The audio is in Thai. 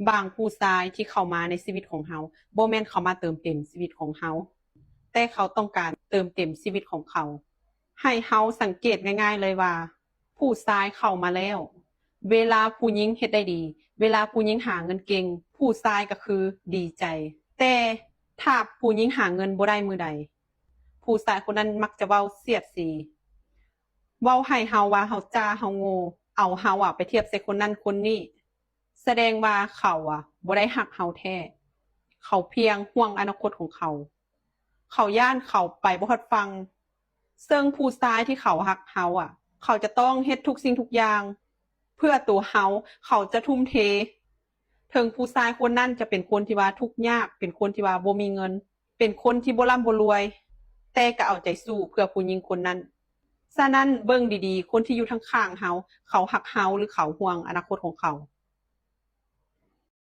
บางผู้ชายที่เข้ามาในชีวิตของเฮาบ่แม่นเขามาเติมเต็มชีวิตของเฮาแต่เขาต้องการเติมเต็มชีวิตของเขาให้เฮาสังเกตง่ายๆเลยว่าผู้ชายเข้ามาแล้วเวลาผู้หญิงเฮ็ดได้ดีเวลาผู้หญิงหาเงินเก่งผู้ชายก็คือดีใจแต่ถ้าผู้หญิงหาเงินบ่ได้มื้อใดผู้ชายคนนั้นมักจะเว้าเสียดสีเว้าให้เฮาว่าเฮาจ้าเฮาโง่เอาเฮาไปเทียบใส่คนนั้นคนนี้แสดงว่าเขาบ่ได้ฮักเฮาแท้เขาเพียงห่วงอนาคตของเขาเขาย่านเขาไปบ่ฮอดฟังซึ่งผู้ชายที่เขาฮักเฮาเขาจะต้องเฮ็ดทุกสิ่งทุกอย่างเพื่อตัวเฮาเขาจะทุ่มเทถึงผู้ชายคนนั้นจะเป็นคนที่ว่าทุกข์ยากเป็นคนที่ว่าบ่มีเงินเป็นคนที่บ่ร่ำบ่รวยแต่ก็เอาใจสู้เพื่อผู้หญิงคนนั้นฉะนั้นเบิ่งดีๆคนที่อยู่ข้างๆเฮาเขาฮักเฮาหรือเขาห่วงอนาคตของเขา